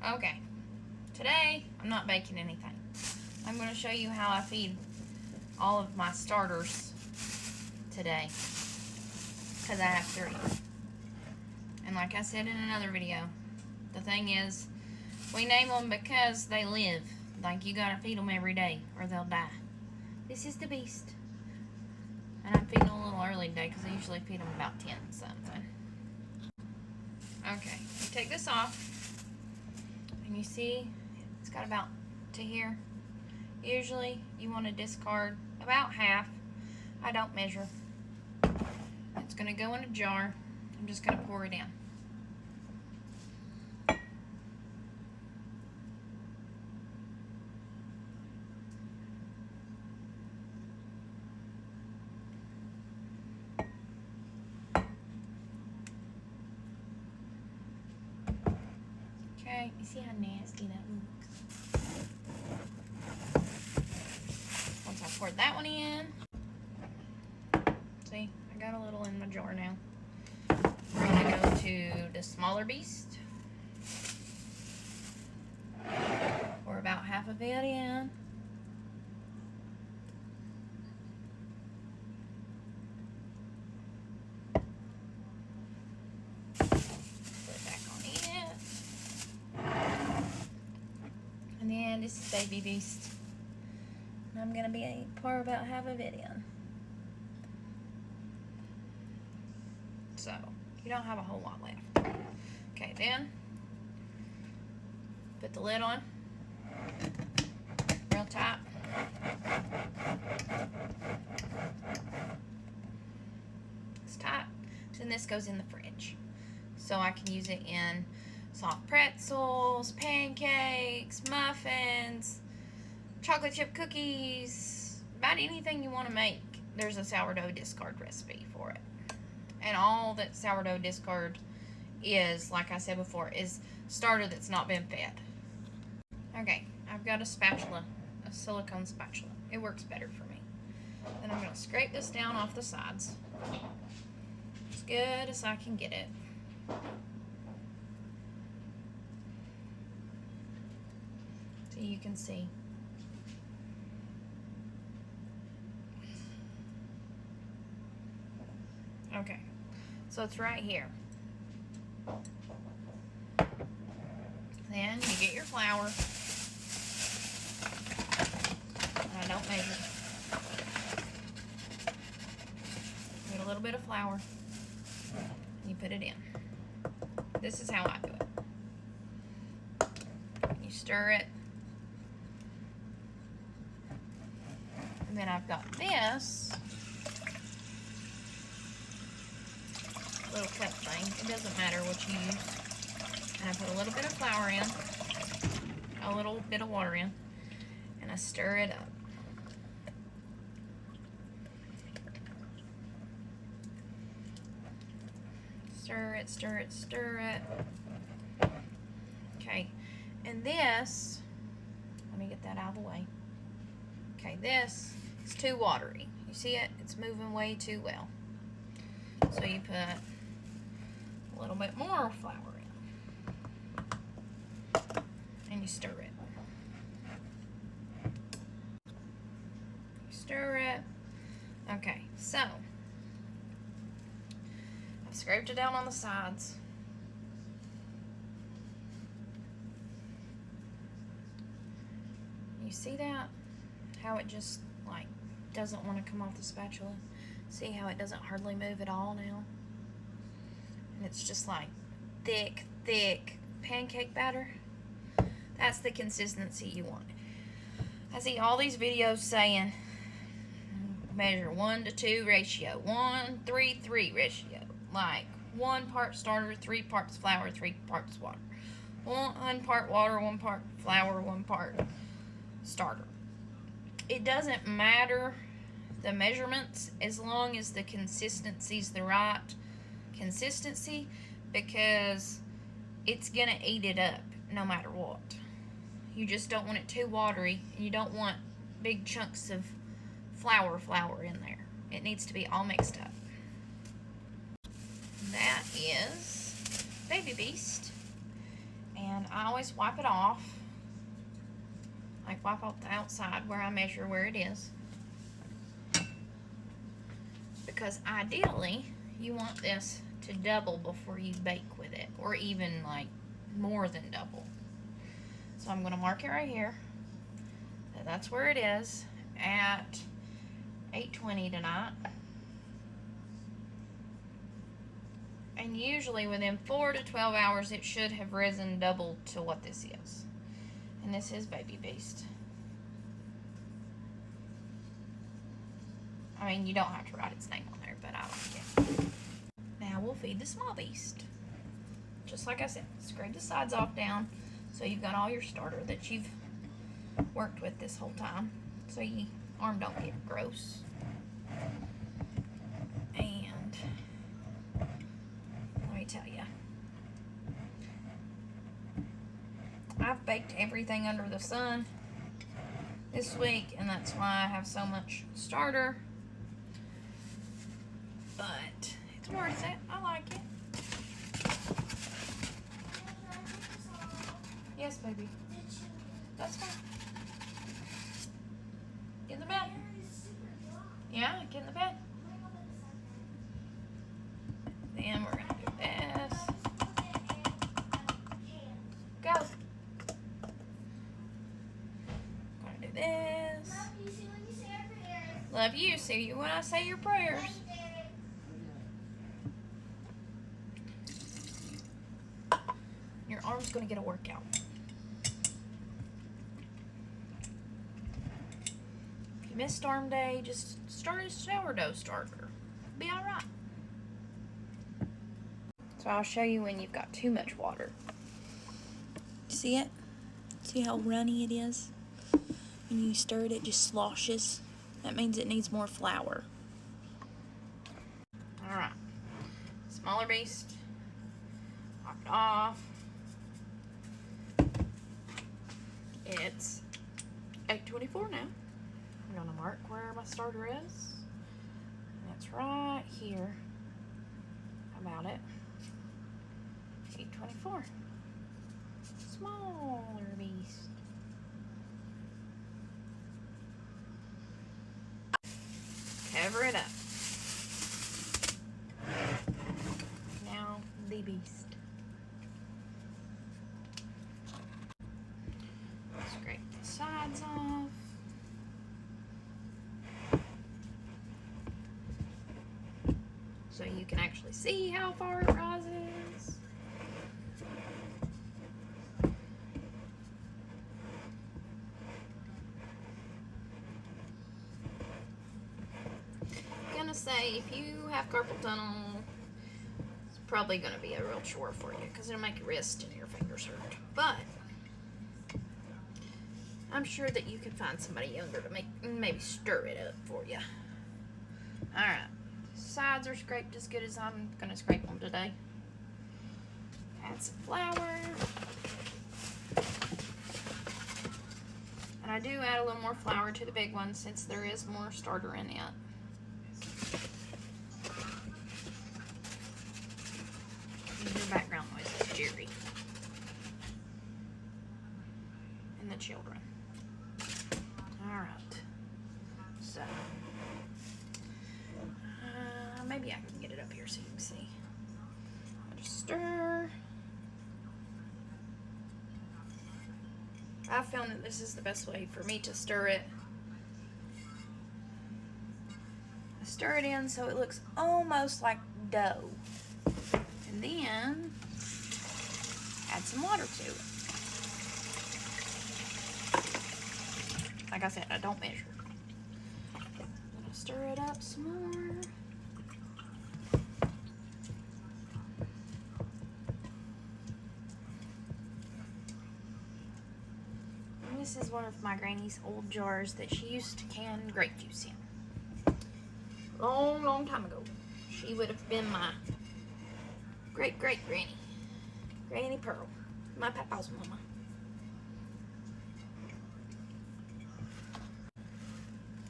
Okay, today I'm not baking anything. I'm going to show you how I feed all of my starters today, because I have 3. And like I said in another video, the thing is, we name them because they live. Like, you gotta feed them every day or they'll die. This is the beast. And I'm feeding them a little early today because I usually feed them about 10 something. Okay, you take this off and you see it's got about to here. Usually you want to discard about half. I don't measure. It's going to go in a jar. I'm just going to pour it in. Okay, you see how nasty that looks? Once I poured that one in, see, I got a little in my jar now. We're gonna go to the smaller beast. Pour about half of it in. And then this is baby beast. And I'm gonna pour about half of it in. So you don't have a whole lot left. Okay, then put the lid on real tight. It's tight. Then this goes in the fridge, so I can use it in soft pretzels, pancakes, muffins, chocolate chip cookies, about anything you want to make. There's a sourdough discard recipe for it. And all that sourdough discard is, like I said before, is starter that's not been fed. Okay, I've got a spatula, a silicone spatula. It works better for me. Then I'm going to scrape this down off the sides as good as I can get it. So you can see. Okay, so it's right here. Then you get your flour. I don't measure. Get a little bit of flour. And you put it in. This is how I do it. You stir it. And then I've got this little cup thing. It doesn't matter what you use. And I put a little bit of flour in, a little bit of water in, and I stir it up. Stir it, stir it, stir it. Okay, and this, let me get that out of the way. Okay, this is too watery. You see it? It's moving way too well. So you put a little bit more flour in. And you stir it. You stir it. Okay, so I've scraped it down on the sides. You see that? How it just like doesn't want to come off the spatula. See how it doesn't hardly move at all now? And it's just like thick pancake batter. That's the consistency you want. I see all these videos saying measure 1-to-2 ratio, 1-3-3 ratio, like 1 part starter, 3 parts flour, 3 parts water, 1 part water, 1 part flour, 1 part starter. It doesn't matter the measurements as long as the consistency's the right consistency, because it's gonna eat it up no matter what. You just don't want it too watery, and you don't want big chunks of flour in there. It needs to be all mixed up. That is Baby Beast, and And I always wipe it off. Like wipe off the outside where I measure where it is. Because ideally, you want this to double before you bake with it. Or even like more than double. So I'm going to mark it right here. That's where it is at 8:20 tonight. And usually within 4 to 12 hours it should have risen double to what this is. And this is Baby Beast. I mean, you don't have to write its name on there, but I like it. Now we'll feed the small beast. Just like I said, scrape the sides off down so you've got all your starter that you've worked with this whole time, so your arm don't get gross. And let me tell you, I've baked everything under the sun this week, and that's why I have so much starter. But it's worth it. I like it. Yes, baby. That's fine. Get in the bed. Yeah, get in the bed. Then we're gonna do this. Go. Gonna do this. Love you. See you when I say your prayers. Your arm's gonna get a workout. Missed arm day, just start a sourdough starter. Be alright. So I'll show you when you've got too much water. See it? See how runny it is? When you stir it, it just sloshes. That means it needs more flour. Alright. Smaller beast. Knock it off. It's 8:24 now. I'm going to mark where my starter is. And it's right here. About it. 8:24. Smaller beast. Cover it up. Now the beast. Scrape the sides off. So you can actually see how far it rises. I'm gonna say if you have carpal tunnel, it's probably gonna be a real chore for you because it'll make your wrist and your fingers hurt. But I'm sure that you could find somebody younger to maybe stir it up for you. All right. Sides are scraped as good as I'm going to scrape them today. Add some flour. And I do add a little more flour to the big one since there is more starter in it. You hear background noise, it's Jerry. And the children. Alright. So. Maybe I can get it up here so you can see. I'll just stir. I've found that this is the best way for me to stir it. I stir it in so it looks almost like dough. And then add some water to it. Like I said, I don't measure. Then I'll stir it up some more. This is one of my granny's old jars that she used to can grape juice in. Long, long time ago. She would have been my great-great granny. Granny Pearl. My papa's mama.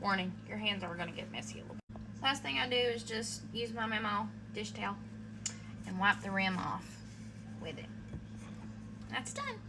Warning, your hands are going to get messy a little bit. Last thing I do is just use my Memo dish towel and wipe the rim off with it. That's done.